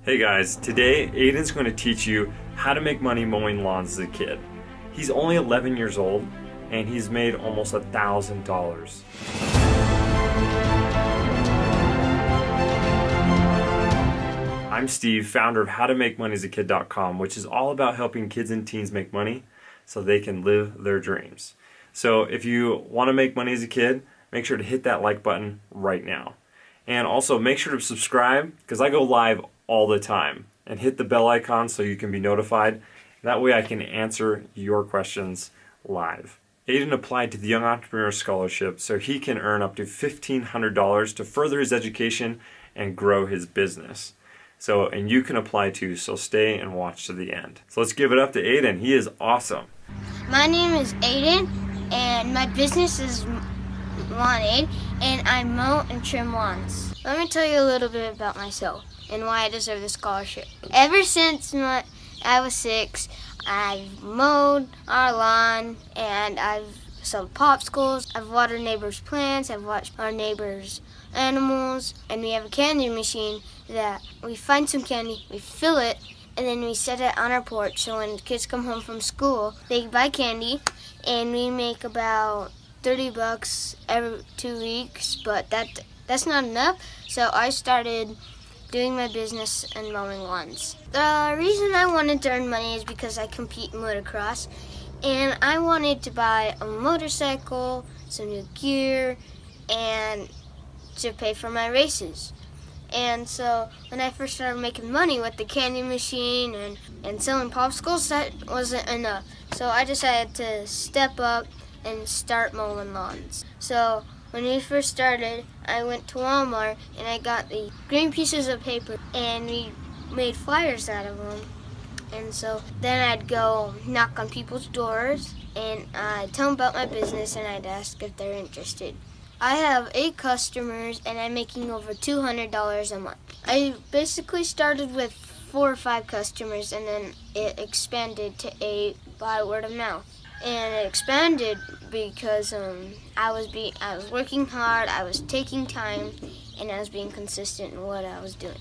Hey guys, today Aiden's going to teach you how to make money mowing lawns as a kid. He's only 11 years old and he's made almost $1,000. I'm Steve, founder of howtomakemoneyasakid.com, which is all about helping kids and teens make money so they can live their dreams. So if you want to make money as a kid, make sure to hit that like button right now. And also make sure to subscribe because I go live all the time, and hit the bell icon so you can be notified. That way I can answer your questions live. Aiden applied to the Young Entrepreneur Scholarship so he can earn up to $1,500 to further his education and grow his business. And you can apply too, so stay and watch to the end. So let's give it up to Aiden. He is awesome. My name is Aiden, and my business is Lawn Aid, and I mow and trim lawns. Let me tell you a little bit about myself and why I deserve the scholarship. Ever since I was 6, I've mowed our lawn, and I've sold popsicles, I've watered neighbors' plants, I've watched our neighbors' animals, and we have a candy machine that we find some candy, we fill it, and then we set it on our porch so when kids come home from school, they buy candy, and we make about $30 every 2 weeks, but that's not enough, so I started doing my business and mowing lawns. The reason I wanted to earn money is because I compete in motocross, and I wanted to buy a motorcycle, some new gear, and to pay for my races. And so when I first started making money with the candy machine and selling popsicles, that wasn't enough. So I decided to step up and start mowing lawns. So when we first started, I went to Walmart and I got the green pieces of paper and we made flyers out of them. And so then I'd go knock on people's doors and I'd tell them about my business and I'd ask if they're interested. I have 8 customers and I'm making over $200 a month. I basically started with 4 or 5 customers and then it expanded to 8 by word of mouth. And it expanded because I was working hard, I was taking time, and I was being consistent in what I was doing.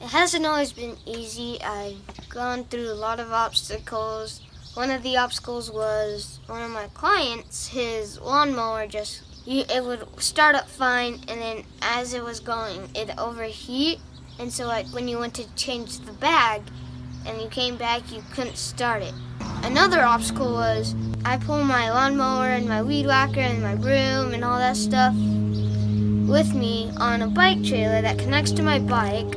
It hasn't always been easy. I've gone through a lot of obstacles. One of the obstacles was one of my clients, his lawnmower it would start up fine, and then as it was going, it'd overheat. And so when you went to change the bag and you came back, you couldn't start it. Another obstacle was I pull my lawnmower and my weed whacker and my broom and all that stuff with me on a bike trailer that connects to my bike,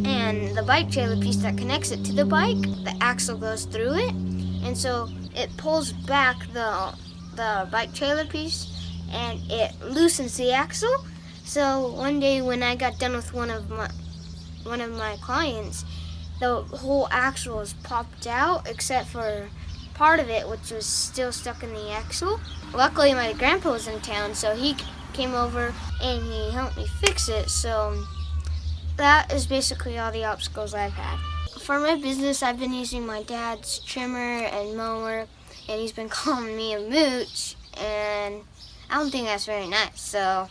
and the bike trailer piece that connects it to the bike, the axle goes through it, and so it pulls back the bike trailer piece and it loosens the axle. So one day when I got done with one of my clients, the whole axle was popped out except for part of it, which was still stuck in the axle. Luckily my grandpa was in town, so he came over and he helped me fix it. So that is basically all the obstacles I've had. For my business, I've been using my dad's trimmer and mower, and he's been calling me a mooch, and I don't think that's very nice. So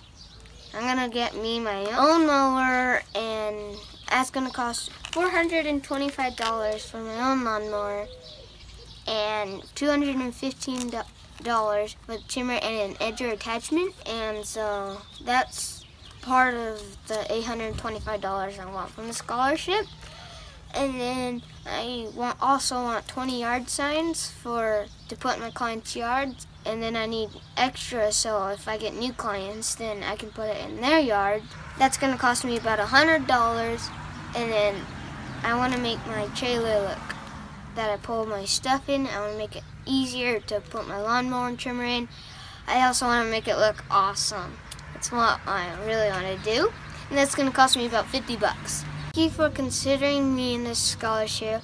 I'm gonna get me my own mower, and that's gonna cost $425 for my own lawnmower and $215 with trimmer and an edger attachment. And so that's part of the $825 I want from the scholarship. And then I also want 20 yard signs to put in my clients' yards. And then I need extra, so if I get new clients, then I can put it in their yard. That's gonna cost me about $100. And then I wanna make my trailer look that I pull my stuff in. I wanna make it easier to put my lawnmower and trimmer in. I also wanna make it look awesome. That's what I really wanna do. And that's gonna cost me about $50. Thank you for considering me in this scholarship,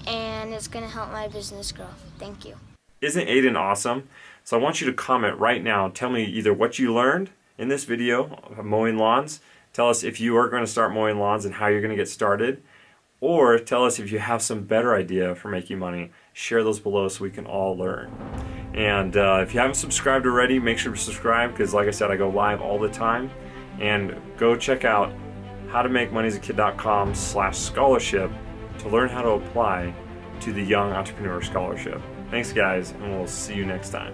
and it's gonna help my business grow. Thank you. Isn't Aiden awesome? So I want you to comment right now. Tell me either what you learned in this video of mowing lawns. Tell us if you are going to start mowing lawns and how you're going to get started. Or tell us if you have some better idea for making money. Share those below so we can all learn. And if you haven't subscribed already, make sure to subscribe because like I said, I go live all the time. And go check out howtomakemoneyasakid.com/scholarship to learn how to apply to the Young Entrepreneur Scholarship. Thanks guys, and we'll see you next time.